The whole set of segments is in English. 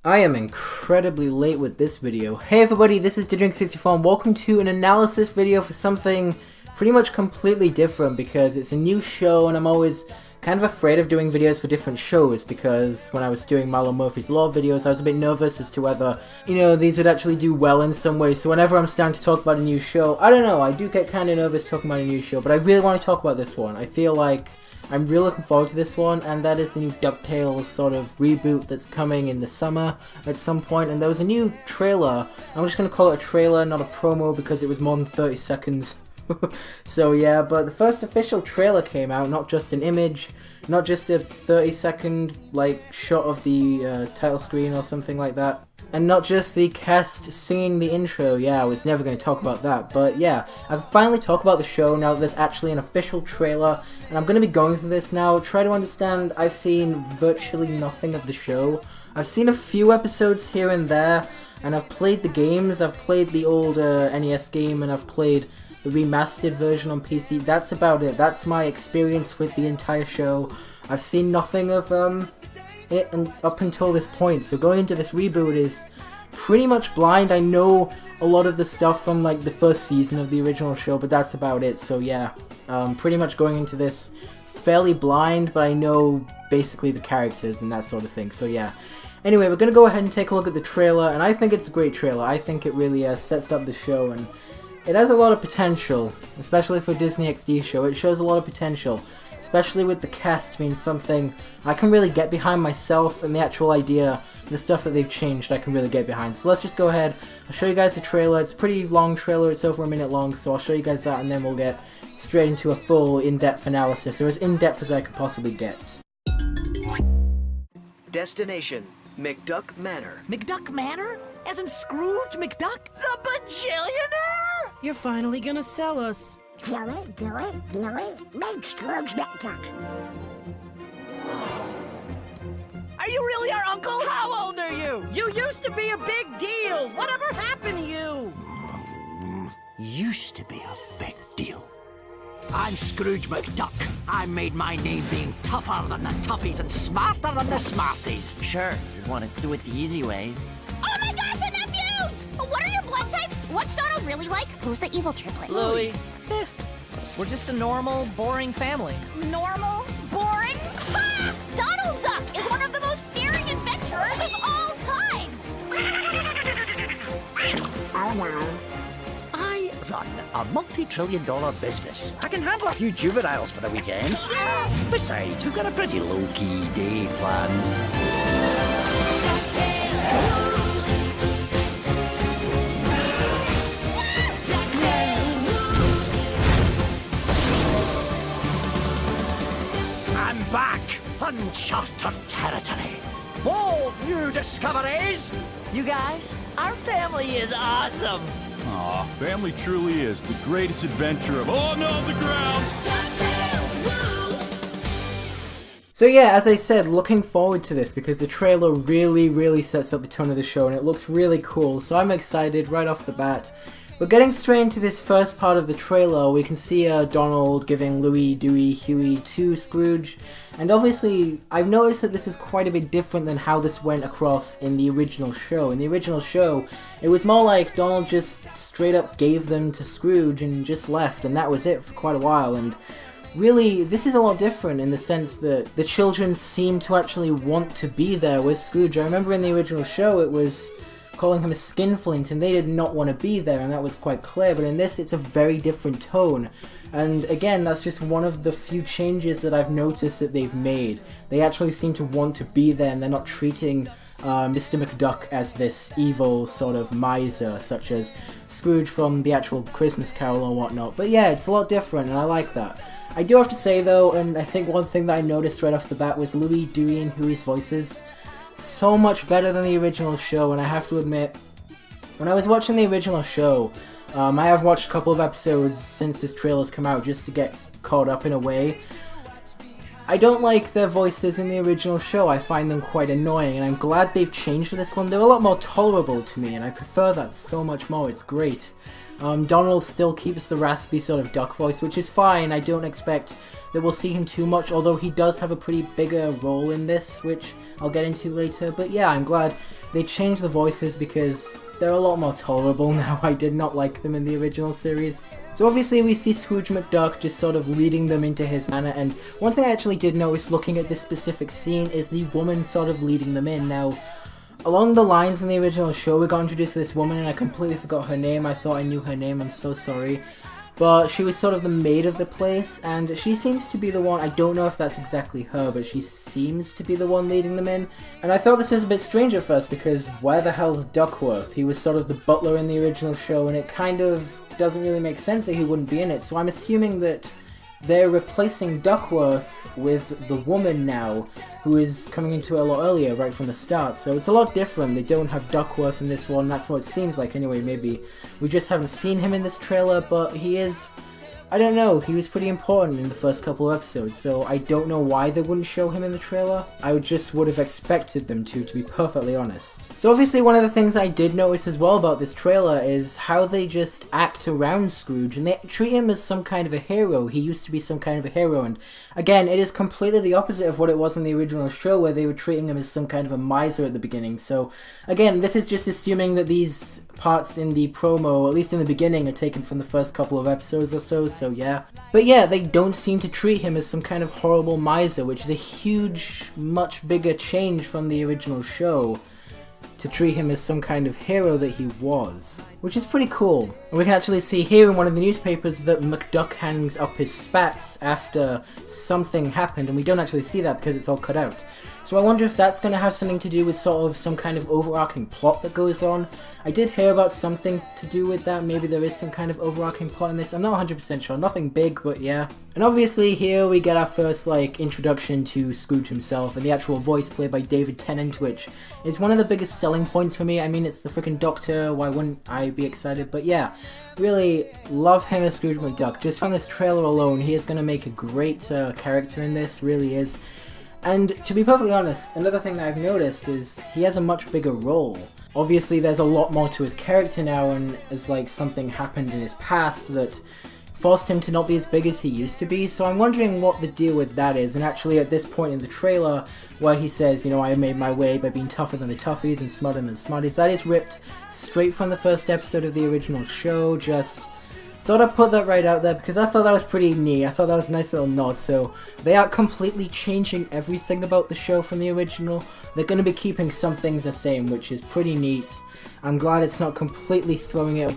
I am incredibly late with this video. Hey everybody, this is Drink64 and welcome to an analysis video for something pretty much completely different because it's a new show and I'm always kind of afraid of doing videos for different shows because when I was doing Milo Murphy's Law videos I was a bit nervous as to whether, these would actually do well in some way. So whenever I'm starting to talk about a new show, I don't know, I do get kind of nervous talking about a new show, but I really want to talk about this one. I feel like I'm really looking forward to this one, and that is the new Ducktales sort of reboot that's coming in the summer at some point, and there was a new trailer. I'm just going to call it a trailer, not a promo, because it was more than 30 seconds. So yeah, but the first official trailer came out, not just an image, not just a 30-second shot of the title screen or something like that. And not just the cast singing the intro. Yeah, I was never going to talk about that, but yeah, I can finally talk about the show now that there's actually an official trailer, and I'm going to be going through this now. Try to understand, I've seen virtually nothing of the show. I've seen a few episodes here and there, and I've played the games. I've played the old NES game, and I've played the remastered version on PC. That's about it. That's my experience with the entire show. I've seen nothing of it and up until this point, so going into this reboot is pretty much blind. I know a lot of the stuff from the first season of the original show, but that's about it. So yeah, pretty much going into this fairly blind, but I know basically the characters and that sort of thing. So yeah, anyway, we're gonna go ahead and take a look at the trailer, and I think it's a great trailer. I think it really sets up the show, and it has a lot of potential, especially for a Disney XD show. It shows a lot of potential, especially with the cast being something I can really get behind myself, and the actual idea, the stuff that they've changed, I can really get behind. So let's just go ahead, I'll show you guys the trailer. It's a pretty long trailer, it's over a minute long, so I'll show you guys that and then we'll get straight into a full in-depth analysis, or as in-depth as I could possibly get. Destination, McDuck Manor. McDuck Manor? As in Scrooge McDuck? The bajillionaire? You're finally gonna sell us. Billy, make Scrooge McDuck. Are you really our uncle? How old are you? You used to be a big deal. Whatever happened to you? Used to be a big deal. I'm Scrooge McDuck. I made my name being tougher than the toughies and smarter than the smarties. Sure, you want to do it the easy way. Oh my gosh, the nephews! What are your blood types? What's Donald really like? Who's the evil triplet? Louie. We're just a normal, boring family. Normal? Boring? Ha! Donald Duck is one of the most daring adventurers of all time! Oh no. I run a multi-trillion-dollar business. I can handle a few juveniles for the weekend. Besides, we've got a pretty low-key day planned. I'm back! Uncharted territory! Bold new discoveries! You guys, our family is awesome. Aw, family truly is the greatest adventure of all on the ground! So yeah, as I said, looking forward to this because the trailer really sets up the tone of the show and it looks really cool, so I'm excited right off the bat. We're getting straight into this first part of the trailer. We can see Donald giving Louie, Dewey, Huey to Scrooge, and obviously I've noticed that this is quite a bit different than how this went across in the original show. In the original show, it was more like Donald just straight up gave them to Scrooge and just left, and that was it for quite a while. And really, this is a lot different in the sense that the children seem to actually want to be there with Scrooge. I remember in the original show it was calling him a skinflint and they did not want to be there, and that was quite clear, but in this it's a very different tone. And again, that's just one of the few changes that I've noticed that they've made. They actually seem to want to be there and they're not treating Mr. McDuck as this evil sort of miser such as Scrooge from the actual Christmas Carol or whatnot. But yeah, it's a lot different and I like that. I do have to say though, and I think one thing that I noticed right off the bat was Louie, Dewey and Huey's voices. So much better than the original show, and I have to admit, when I was watching the original show, I have watched a couple of episodes since this trailer's come out just to get caught up in a way. I don't like their voices in the original show. I find them quite annoying, and I'm glad they've changed for this one. They're a lot more tolerable to me, and I prefer that so much more. It's great. Donald still keeps the raspy sort of duck voice, which is fine. I don't expect that we'll see him too much, although he does have a pretty bigger role in this, which I'll get into later. But yeah, I'm glad they changed the voices because they're a lot more tolerable now. I did not like them in the original series. So obviously we see Scrooge McDuck just sort of leading them into his manor, and one thing I actually did notice looking at this specific scene is the woman sort of leading them in. Now, along the lines in the original show, we got introduced to this woman and I completely forgot her name. I thought I knew her name, I'm so sorry. But she was sort of the maid of the place, and she seems to be the one, I don't know if that's exactly her, but she seems to be the one leading them in. And I thought this was a bit strange at first, because where the hell is Duckworth? He was sort of the butler in the original show, and it kind of doesn't really make sense that he wouldn't be in it. So I'm assuming that they're replacing Duckworth with the woman now, who is coming into it a lot earlier, right from the start. So it's a lot different. They don't have Duckworth in this one, that's what it seems like anyway. Maybe we just haven't seen him in this trailer, but he is, I don't know, he was pretty important in the first couple of episodes, so I don't know why they wouldn't show him in the trailer. I just would have expected them to be perfectly honest. So obviously one of the things I did notice as well about this trailer is how they just act around Scrooge, and they treat him as some kind of a hero. He used to be some kind of a hero, and again, it is completely the opposite of what it was in the original show, where they were treating him as some kind of a miser at the beginning. So again, this is just assuming that these parts in the promo, at least in the beginning, are taken from the first couple of episodes or so yeah. But yeah, they don't seem to treat him as some kind of horrible miser, which is a huge, much bigger change from the original show, to treat him as some kind of hero that he was, which is pretty cool. And we can actually see here in one of the newspapers that McDuck hangs up his spats after something happened, and we don't actually see that because it's all cut out. So I wonder if that's going to have something to do with sort of some kind of overarching plot that goes on. I did hear about something to do with that. Maybe there is some kind of overarching plot in this. I'm not 100% sure. Nothing big, but yeah. And obviously here we get our first introduction to Scrooge himself, and the actual voice played by David Tennant, which is one of the biggest selling points for me. I mean, it's the freaking Doctor. Why wouldn't I be excited? But yeah, really love him as Scrooge McDuck. Just from this trailer alone, he is going to make a great character in this. Really is. And to be perfectly honest, another thing that I've noticed is he has a much bigger role. Obviously there's a lot more to his character now, and as something happened in his past that forced him to not be as big as he used to be, so I'm wondering what the deal with that is. And actually at this point in the trailer, where he says, you know, I made my way by being tougher than the toughies and smarter than the smarties, that is ripped straight from the first episode of the original show. Just thought I'd put that right out there because I thought that was pretty neat. I thought that was a nice little nod. So they are completely changing everything about the show from the original. They're going to be keeping some things the same, which is pretty neat. I'm glad it's not completely throwing it.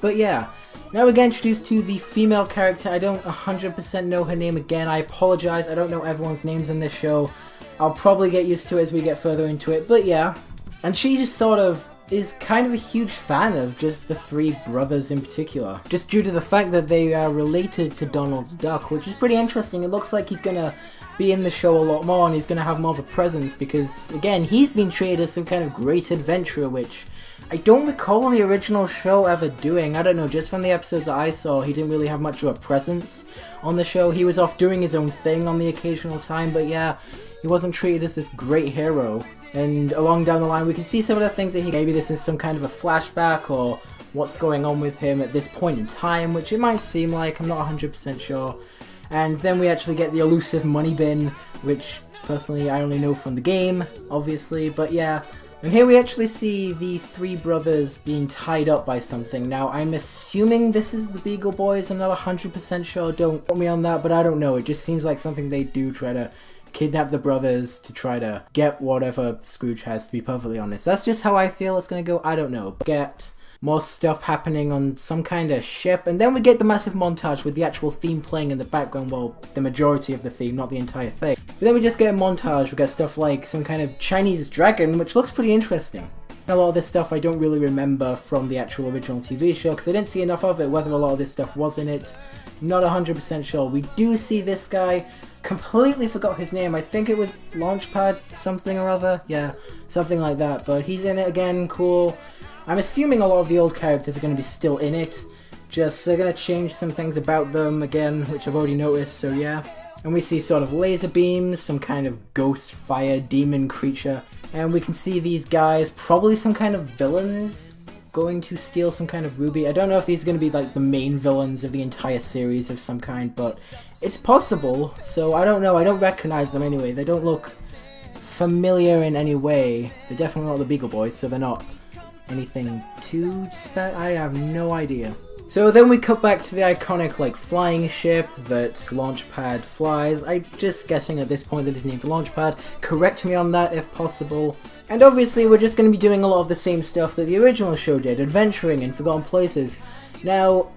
But yeah, now we get introduced to the female character. I don't 100% know her name again. I apologize. I don't know everyone's names in this show. I'll probably get used to it as we get further into it. But yeah, and she just sort of is kind of a huge fan of just the three brothers in particular, just due to the fact that they are related to Donald Duck, which is pretty interesting. It looks like he's gonna be in the show a lot more, and he's gonna have more of a presence because, again, he's been treated as some kind of great adventurer, which I don't recall the original show ever doing. I don't know, just from the episodes that I saw, he didn't really have much of a presence on the show. He was off doing his own thing on the occasional time, but yeah, he wasn't treated as this great hero. And along down the line, we can see some of the things that maybe this is some kind of a flashback or what's going on with him at this point in time, which it might seem like. I'm not 100% sure. And then we actually get the elusive money bin, which personally I only know from the game, obviously, but yeah. And here we actually see the three brothers being tied up by something. Now, I'm assuming this is the Beagle Boys. I'm not 100% sure. Don't quote me on that, but I don't know. It just seems like something they do, try to kidnap the brothers to try to get whatever Scrooge has, to be perfectly honest. That's just how I feel it's gonna go. I don't know. Get more stuff happening on some kind of ship, and then we get the massive montage with the actual theme playing in the background. Well, the majority of the theme, not the entire thing. But then we just get a montage. We get stuff like some kind of Chinese dragon, which looks pretty interesting. A lot of this stuff I don't really remember from the actual original TV show because I didn't see enough of it. Whether a lot of this stuff was in it, not 100% sure. We do see this guy. Completely forgot his name. I think it was Launchpad something or other. Yeah, something like that. But he's in it again. Cool. I'm assuming a lot of the old characters are going to be still in it. Just they're going to change some things about them again, which I've already noticed. So yeah. And we see sort of laser beams, some kind of ghost fire demon creature. And we can see these guys, probably some kind of villains, going to steal some kind of ruby. I don't know if these are going to be like the main villains of the entire series of some kind, but it's possible. So I don't know. I don't recognize them anyway. They don't look familiar in any way. They're definitely not the Beagle Boys, so they're not anything too I have no idea. So then we cut back to the iconic like flying ship that Launchpad flies. I'm just guessing at this point that it's named for Launchpad. Correct me on that if possible. And obviously we're just going to be doing a lot of the same stuff that the original show did, adventuring in forgotten places. Now,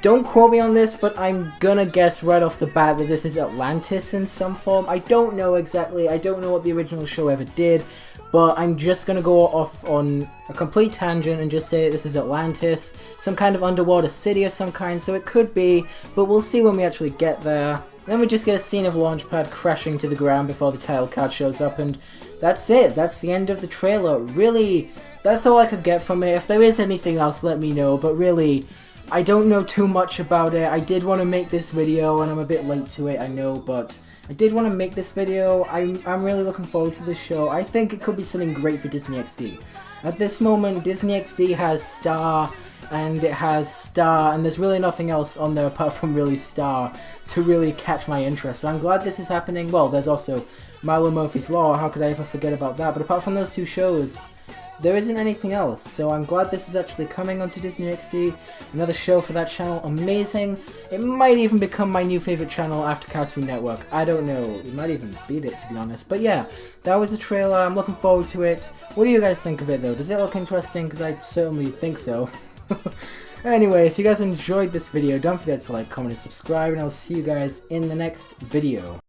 don't quote me on this, but I'm gonna guess right off the bat that this is Atlantis in some form. I don't know exactly, I don't know what the original show ever did, but I'm just gonna go off on a complete tangent and just say this is Atlantis, some kind of underwater city of some kind, so it could be, but we'll see when we actually get there. Then we just get a scene of Launchpad crashing to the ground before the title card shows up, and that's it, that's the end of the trailer. Really, that's all I could get from it. If there is anything else, let me know, but really, I don't know too much about it. I did want to make this video, and I'm a bit late to it, I know, but I did want to make this video. I'm really looking forward to this show. I think it could be something great for Disney XD. At this moment, Disney XD has Star, and it has Star, and there's really nothing else on there apart from really Star to really catch my interest. So I'm glad this is happening. Well, there's also Milo Murphy's Law, how could I ever forget about that? But apart from those two shows, there isn't anything else, so I'm glad this is actually coming onto Disney XD. Another show for that channel, amazing. It might even become my new favorite channel after Cartoon Network. I don't know, it might even beat it to be honest. But yeah, that was the trailer, I'm looking forward to it. What do you guys think of it though? Does it look interesting? Because I certainly think so. Anyway, if you guys enjoyed this video, don't forget to like, comment, and subscribe, and I'll see you guys in the next video.